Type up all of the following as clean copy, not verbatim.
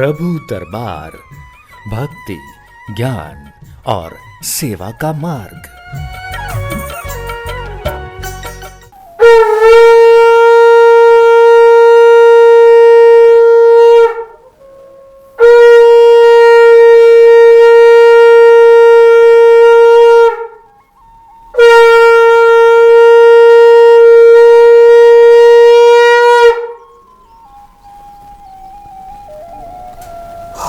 प्रभु दरबार, भक्ति, ज्ञान और सेवा का मार्ग।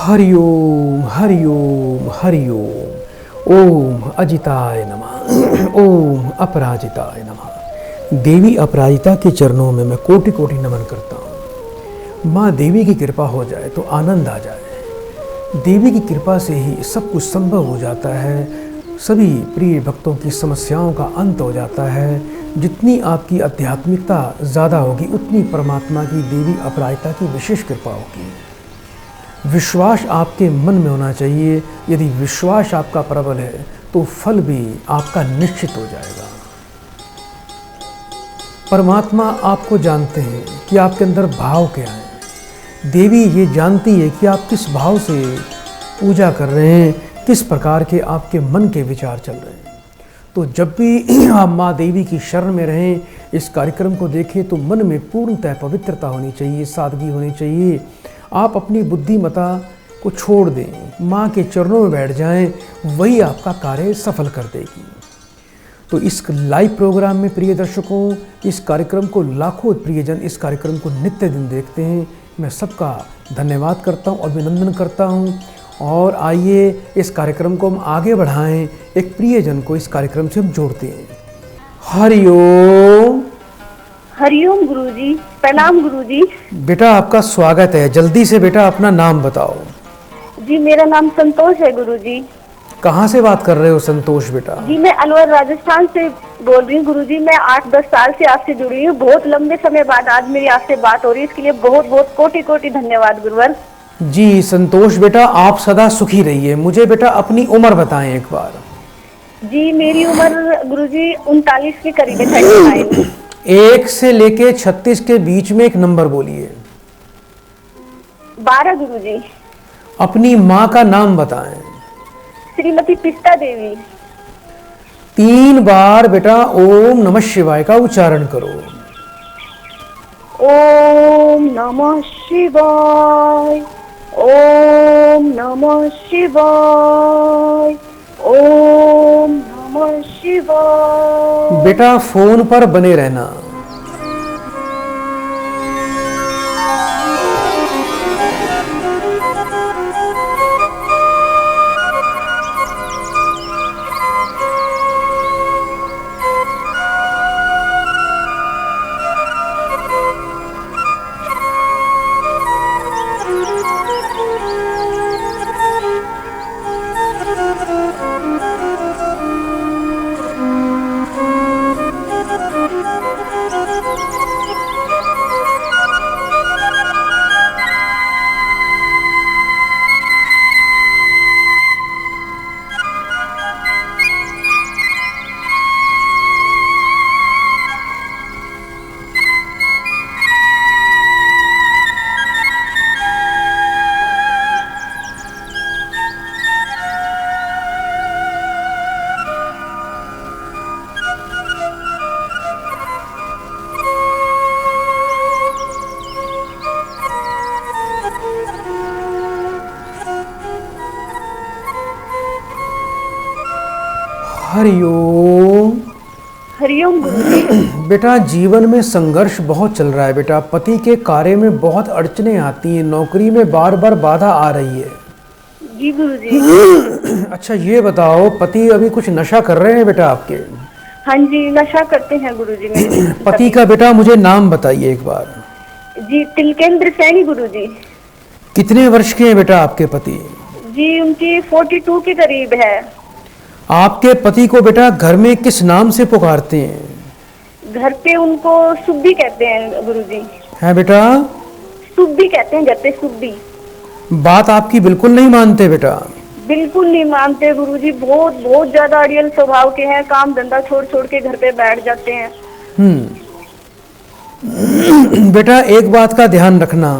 हरि ओम हरि ओम हरि ओम। ओम अजिताय नमः। ओम अपराजिताय नमः। देवी अपराजिता के चरणों में मैं कोटि कोटि नमन करता हूँ। माँ देवी की कृपा हो जाए तो आनंद आ जाए। देवी की कृपा से ही सब कुछ संभव हो जाता है। सभी प्रिय भक्तों की समस्याओं का अंत हो जाता है। जितनी आपकी आध्यात्मिकता ज़्यादा होगी उतनी परमात्मा की देवी अपराजिता की विशेष कृपा होगी। विश्वास आपके मन में होना चाहिए। यदि विश्वास आपका प्रबल है तो फल भी आपका निश्चित हो जाएगा। परमात्मा आपको जानते हैं कि आपके अंदर भाव क्या है। देवी ये जानती है कि आप किस भाव से पूजा कर रहे हैं, किस प्रकार के आपके मन के विचार चल रहे हैं। तो जब भी आप माँ देवी की शरण में रहें, इस कार्यक्रम को देखें तो मन में पूर्णतः पवित्रता होनी चाहिए, सादगी होनी चाहिए। आप अपनी बुद्धिमता को छोड़ दें, माँ के चरणों में बैठ जाएं, वही आपका कार्य सफल कर देगी। तो इस लाइव प्रोग्राम में प्रिय दर्शकों, इस कार्यक्रम को लाखों प्रियजन इस कार्यक्रम को नित्य दिन देखते हैं। मैं सबका धन्यवाद करता हूँ, अभिनंदन करता हूँ। और आइए इस कार्यक्रम को हम आगे बढ़ाएं, एक प्रियजन को इस कार्यक्रम से हम जोड़ते हैं। हरि ओम। हरिओम गुरुजी, प्रणाम गुरुजी। बेटा आपका स्वागत है। जल्दी से बेटा अपना नाम बताओ। जी मेरा नाम संतोष है गुरुजी। कहाँ से बात कर रहे हो संतोष बेटा? जी मैं अलवर राजस्थान से बोल रही हूँ गुरुजी। मैं 8-10 साल से आपसे जुड़ी हूँ। बहुत लंबे समय बाद आज मेरी आपसे बात हो रही है, इसके लिए बहुत बहुत कोटि कोटि धन्यवाद गुरुवर। जी संतोष बेटा, आप सदा सुखी रहिए। मुझे बेटा अपनी उम्र बताएं एक बार। जी मेरी उम्र गुरुजी 39 के करीब है, 39। 1 से लेके 36 के बीच में एक नंबर बोलिए। 12 गुरुजी। अपनी माँ का नाम बताएं। श्रीमती पिस्ता देवी। 3 बार बेटा ओम नमः शिवाय का उच्चारण करो। ओम नमः शिवाय, ओम नमः शिवाय, ओम नमः शिवाय। बेटा फोन पर बने रहना। हरिओम। हरिओम गुरुजी। बेटा जीवन में संघर्ष बहुत चल रहा है बेटा। पति के कार्य में बहुत अड़चने आती हैं, नौकरी में बार बार बाधा आ रही है। जी गुरुजी। अच्छा ये बताओ, पति अभी कुछ नशा कर रहे हैं बेटा आपके? हाँ जी नशा करते हैं गुरुजी मेरे। पति का बेटा मुझे नाम बताइए एक बार। जी तिलकेंद्र सैनी गुरुजी। कितने वर्ष के हैं बेटा आपके पति? जी उनकी 42 के करीब है। आपके पति को बेटा घर में किस नाम से पुकारते हैं? घर पे उनको सुब्बी कहते हैं गुरुजी। है बेटा? सुब्बी कहते हैं घर पे, सुब्बी। बात आपकी बिल्कुल नहीं मानते बेटा? बिल्कुल नहीं मानते गुरुजी। बहुत बहुत ज्यादा अड़ियल स्वभाव के हैं। काम धंधा छोड़ छोड़ के घर पे बैठ जाते हैं। बेटा एक बात का ध्यान रखना,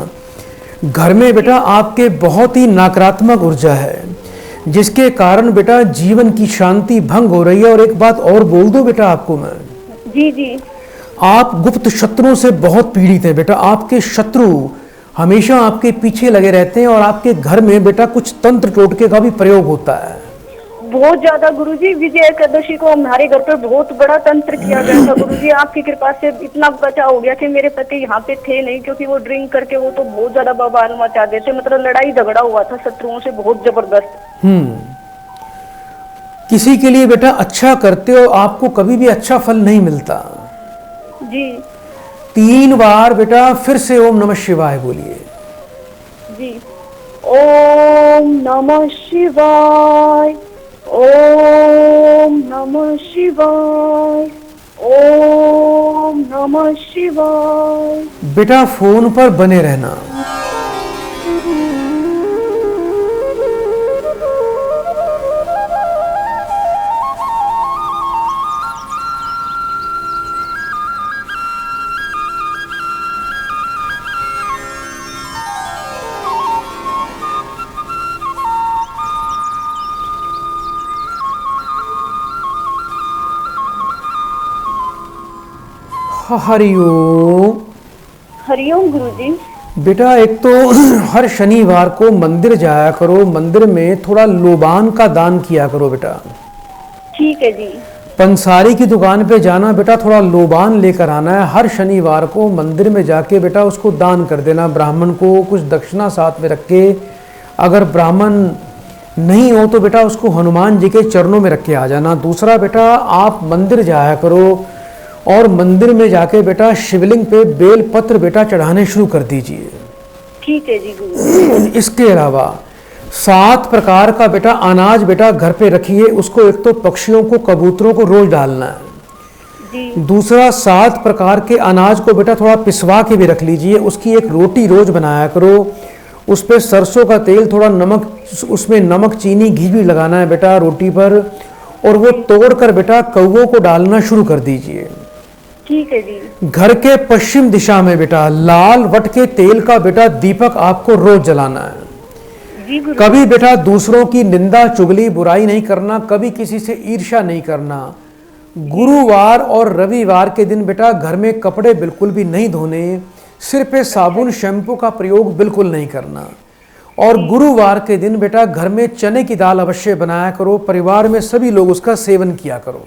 घर में बेटा आपके बहुत ही नकारात्मक ऊर्जा है, जिसके कारण बेटा जीवन की शांति भंग हो रही है। और एक बात और बोल दूं बेटा आपको मैं, जी जी। आप गुप्त शत्रुओं से बहुत पीड़ित हैं बेटा। आपके शत्रु हमेशा आपके पीछे लगे रहते हैं और आपके घर में बेटा कुछ तंत्र टोटके का भी प्रयोग होता है। बहुत ज्यादा गुरुजी, विजय एकादशी को हमारे घर पर बहुत बड़ा तंत्र किया गया था गुरुजी। आपकी कृपा से इतना बचाव हो गया कि मेरे पति यहाँ पे थे नहीं, क्योंकि वो ड्रिंक करके वो तो बहुत ज्यादा बवाल मचा देते, मतलब लड़ाई झगड़ा हुआ था शत्रुओं से बहुत जबरदस्त। किसी के लिए बेटा अच्छा करते हो, आपको कभी भी अच्छा फल नहीं मिलता। जी 3 बार बेटा फिर से ओम नमः शिवाय बोलिए। जी। ओम नमः शिवाय, ओम नमः शिवाय, ओम नमः शिवाय। बेटा फोन पर बने रहना। हरिओम। हरिओम गुरुजी। बेटा एक तो हर शनिवार को मंदिर जाया करो, मंदिर में थोड़ा लोबान का दान किया करो बेटा। ठीक है जी। पंसारी की दुकान पे जाना बेटा, थोड़ा लोबान लेकर आना है। हर शनिवार को मंदिर में जाके बेटा उसको दान कर देना, ब्राह्मण को कुछ दक्षिणा साथ में रख के। अगर ब्राह्मण नहीं हो तो बेटा उसको हनुमान जी के चरणों में रख के आ जाना। दूसरा बेटा आप मंदिर जाया करो और मंदिर में जाके बेटा शिवलिंग पे बेल पत्र बेटा चढ़ाने शुरू कर दीजिए। ठीक है जी गुरु। इसके अलावा 7 प्रकार का बेटा अनाज बेटा घर पे रखिए। उसको एक तो पक्षियों को, कबूतरों को रोज डालना है जी। दूसरा 7 प्रकार के अनाज को बेटा थोड़ा पिसवा के भी रख लीजिए। उसकी एक रोटी रोज बनाया करो। उस पर सरसों का तेल, थोड़ा नमक, उसमें नमक, चीनी, घी भी लगाना है बेटा रोटी पर। और वो तोड़ कर बेटा कौवों को डालना शुरू कर दीजिए। ठीक है जी। घर के पश्चिम दिशा में बेटा लाल वट के तेल का बेटा दीपक आपको रोज जलाना है। जी गुरु। कभी बेटा दूसरों की निंदा, चुगली, बुराई नहीं करना, कभी किसी से ईर्ष्या नहीं करना। गुरुवार और रविवार के दिन बेटा घर में कपड़े बिल्कुल भी नहीं धोने। सिर पे साबुन, शैम्पू का प्रयोग बिल्कुल नहीं करना। और गुरुवार के दिन बेटा घर में चने की दाल अवश्य बनाया करो। परिवार में सभी लोग उसका सेवन किया करो।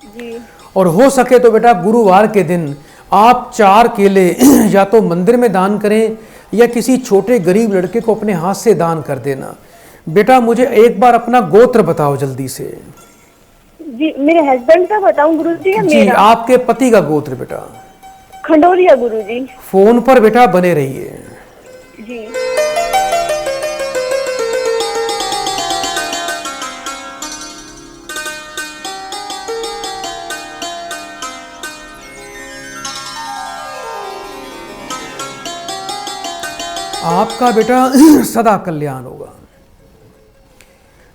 जी। और हो सके तो बेटा गुरुवार के दिन आप 4 केले या तो मंदिर में दान करें या किसी छोटे गरीब लड़के को अपने हाथ से दान कर देना। बेटा मुझे एक बार अपना गोत्र बताओ जल्दी से। जी मेरे हस्बैंड का बताऊं गुरुजी या जी मेरा? आपके पति का गोत्र बेटा। खंडोरिया गुरुजी। फोन पर बेटा बने रहिए। जी। आपका बेटा सदा कल्याण होगा।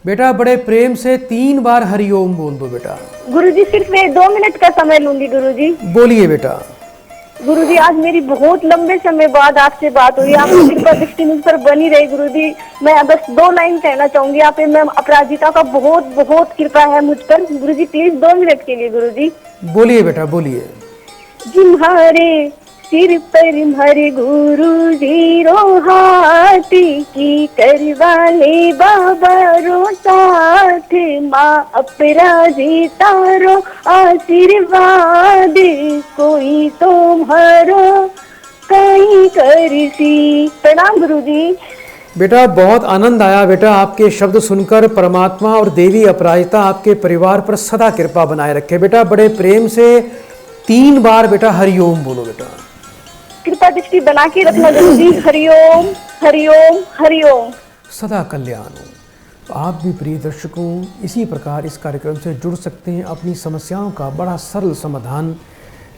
बेटा बड़े प्रेम से 3 बार हरिओम बोल दो बेटा। गुरुजी सिर्फ मैं 2 मिनट का समय लूंगी गुरुजी। बोलिए बेटा। गुरुजी आज मेरी बहुत लंबे समय बाद आपसे बात हुई। आपकी कृपा दृष्टि मुझ पर बनी रही गुरुजी। मैं बस 2 लाइन कहना चाहूंगी। आप पे मैं अपराजिता का बहुत बहुत कृपा है मुझ पर गुरुजी। प्लीज 2 मिनट के लिए गुरुजी। बोलिए बेटा बोलिए। जिम्हारे सिर पर हमारे गुरु जी रोहाती की करवाले बाबा रोता थे। माँ अपराजिता रो आशीर्वाद कोई तुम्हारो कहीं करसी। प्रणाम गुरुजी। बेटा बहुत आनंद आया बेटा आपके शब्द सुनकर। परमात्मा और देवी अपराजिता आपके परिवार पर सदा कृपा बनाए रखे। बेटा बड़े प्रेम से 3 बार बेटा हरिओम बोलो बेटा। कृपा दृष्टि बना के रखना गुरुजी। हरिओम हरिओम हरिओम। सदा कल्याण हो। तो आप भी प्रिय दर्शकों इसी प्रकार इस कार्यक्रम से जुड़ सकते हैं। अपनी समस्याओं का बड़ा सरल समाधान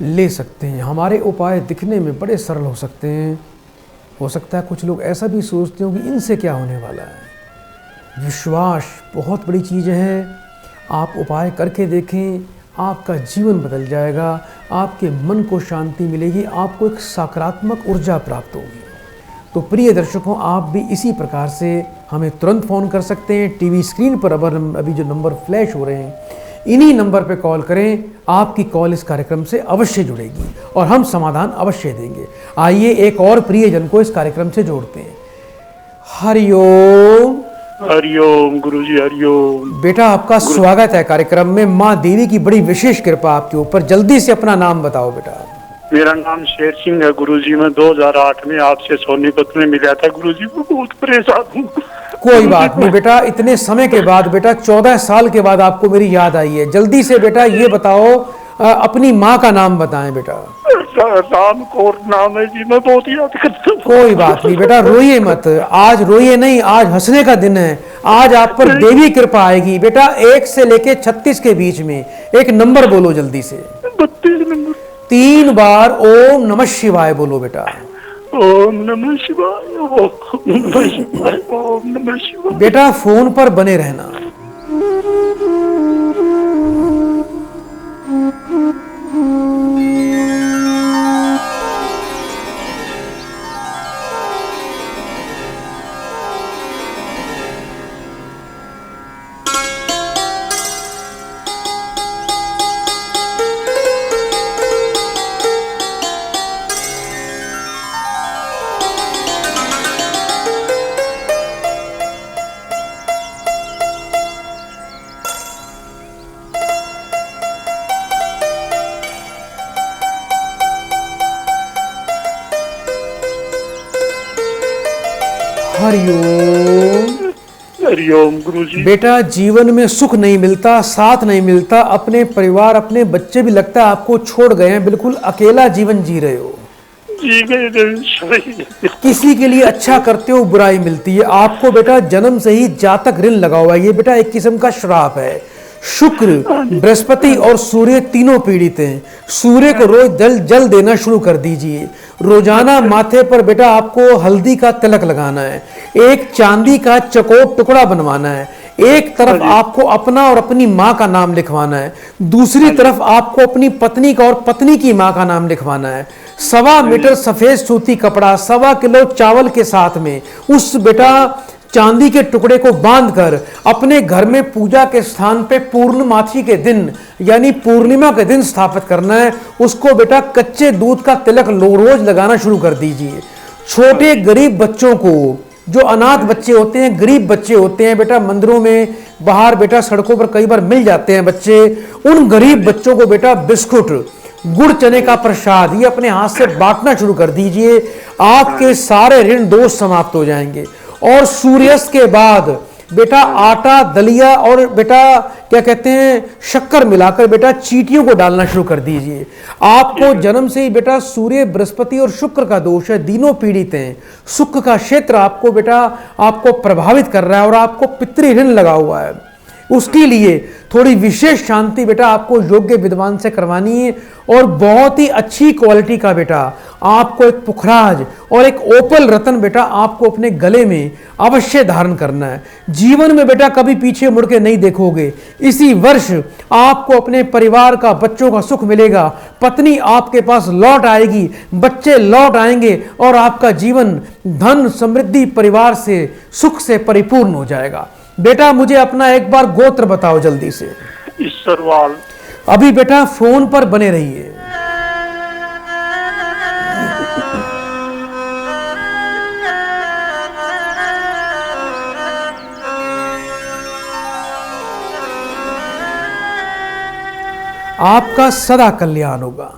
ले सकते हैं। हमारे उपाय दिखने में बड़े सरल हो सकते हैं। हो सकता है कुछ लोग ऐसा भी सोचते हो कि इनसे क्या होने वाला है। विश्वास बहुत बड़ी चीज़ है। आप उपाय करके देखें, आपका जीवन बदल जाएगा। आपके मन को शांति मिलेगी। आपको एक सकारात्मक ऊर्जा प्राप्त होगी। तो प्रिय दर्शकों, आप भी इसी प्रकार से हमें तुरंत फ़ोन कर सकते हैं। टीवी स्क्रीन पर अभी जो नंबर फ्लैश हो रहे हैं, इन्हीं नंबर पर कॉल करें। आपकी कॉल इस कार्यक्रम से अवश्य जुड़ेगी और हम समाधान अवश्य देंगे। आइए एक और प्रियजन को इस कार्यक्रम से जोड़ते हैं। हरिओम। हरिओम गुरुजी, हरिओम। बेटा, आपका स्वागत है कार्यक्रम में। माँ देवी की बड़ी विशेष कृपा आपके ऊपर। जल्दी से अपना नाम बताओ बेटा। मेरा नाम शेर सिंह है गुरुजी। मैं 2008 में आपसे सोनीपत में मिला था गुरुजी। मैं बहुत परेशान हूँ। कोई बात नहीं बेटा, इतने समय के बाद बेटा, 14 साल के बाद आपको मेरी याद आई है। जल्दी से बेटा ये बताओ, अपनी माँ का नाम बताएं बेटा। राम कौर नाम है जी। मैं बहुत याद करता हूँ। कोई बात नहीं बेटा, रोइए मत। आज रोइए नहीं, आज हंसने का दिन है। आज आप पर देवी कृपा आएगी बेटा। 1 से लेके 36 के बीच में एक नंबर बोलो जल्दी से। 32 नंबर। 3 बार ओम नमः शिवाय बोलो बेटा। ओम नमः शिवाय, ओम नमः शिवाय, ओम नमः शिवाय। बेटा फोन पर बने रहना। हरिओम। हरिओम गुरुजी। बेटा, जीवन में सुख नहीं मिलता, साथ नहीं मिलता, अपने परिवार, अपने बच्चे भी लगता है आपको छोड़ गए हैं। बिल्कुल अकेला जीवन जी रहे हो। जी गए। किसी के लिए अच्छा करते हो, बुराई मिलती है आपको। बेटा जन्म से ही जातक ऋण लगा हुआ है। ये बेटा एक किस्म का श्राप है। शुक्र, बृहस्पति और सूर्य तीनों पीड़ित हैं। सूर्य को रोज जल देना शुरू कर दीजिए। रोजाना माथे पर बेटा आपको हल्दी का तिलक लगाना है। एक चांदी का चकोर टुकड़ा बनवाना है। एक तरफ आपको अपना और अपनी माँ का नाम लिखवाना है, दूसरी तरफ आपको अपनी पत्नी का और पत्नी की माँ का नाम लिखवाना है। 1.25 मीटर सफेद सूती कपड़ा 1.25 किलो चावल के साथ में उस बेटा चांदी के टुकड़े को बांधकर अपने घर में पूजा के स्थान पे पूर्णमासी के दिन यानी पूर्णिमा के दिन स्थापित करना है। उसको बेटा कच्चे दूध का तिलक रोज लगाना शुरू कर दीजिए। छोटे गरीब बच्चों को, जो अनाथ बच्चे होते हैं, गरीब बच्चे होते हैं बेटा, मंदिरों में बाहर बेटा सड़कों पर कई बार मिल जाते हैं बच्चे, उन गरीब बच्चों को बेटा बिस्कुट, गुड़ चने का प्रसाद ये अपने हाथ से बांटना शुरू कर दीजिए। आपके सारे ऋण दोष समाप्त हो जाएंगे। और सूर्यास्त के बाद बेटा आटा, दलिया और बेटा क्या कहते हैं शक्कर मिलाकर बेटा चींटियों को डालना शुरू कर दीजिए। आपको जन्म से ही बेटा सूर्य, बृहस्पति और शुक्र का दोष है, तीनों पीड़ित हैं। शुक्र का क्षेत्र आपको बेटा आपको प्रभावित कर रहा है और आपको पितृ ऋण लगा हुआ है। उसके लिए थोड़ी विशेष शांति बेटा आपको योग्य विद्वान से करवानी है। और बहुत ही अच्छी क्वालिटी का बेटा आपको एक पुखराज और एक ओपल रतन बेटा आपको अपने गले में अवश्य धारण करना है। जीवन में बेटा कभी पीछे मुड़ के नहीं देखोगे। इसी वर्ष आपको अपने परिवार का, बच्चों का सुख मिलेगा। पत्नी आपके पास लौट आएगी, बच्चे लौट आएंगे और आपका जीवन धन, समृद्धि, परिवार से, सुख से परिपूर्ण हो जाएगा। बेटा मुझे अपना एक बार गोत्र बताओ जल्दी से। ईश्वरवाल। अभी बेटा फोन पर बने रहिए। आपका सदा कल्याण होगा।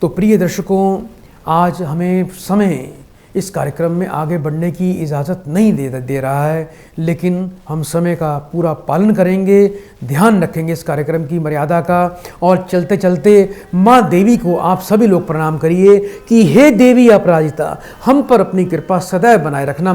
तो प्रिय दर्शकों, आज हमें समय इस कार्यक्रम में आगे बढ़ने की इजाज़त नहीं दे रहा है, लेकिन हम समय का पूरा पालन करेंगे, ध्यान रखेंगे इस कार्यक्रम की मर्यादा का। और चलते चलते माँ देवी को आप सभी लोग प्रणाम करिए कि हे देवी अपराजिता, हम पर अपनी कृपा सदैव बनाए रखना।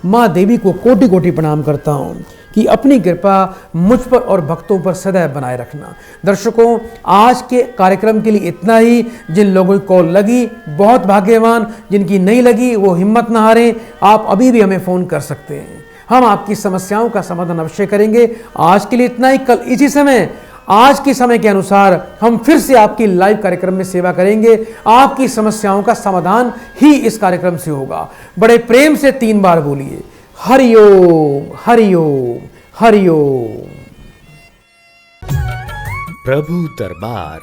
माँ देवी को कोटि कोटि प्रणाम करता हूँ कि अपनी कृपा मुझ पर और भक्तों पर सदैव बनाए रखना। दर्शकों, आज के कार्यक्रम के लिए इतना ही। जिन लोगों की कॉल लगी बहुत भाग्यवान, जिनकी नहीं लगी वो हिम्मत ना हारें। आप अभी भी हमें फ़ोन कर सकते हैं, हम आपकी समस्याओं का समाधान अवश्य करेंगे। आज के लिए इतना ही। कल इसी समय आज के समय के अनुसार हम फिर से आपकी लाइव कार्यक्रम में सेवा करेंगे। आपकी समस्याओं का समाधान ही इस कार्यक्रम से होगा। बड़े प्रेम से 3 बार बोलिए, हरिओम हरिओम हरिओम। प्रभु दरबार,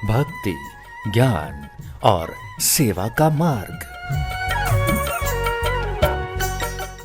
भक्ति, ज्ञान और सेवा का मार्ग।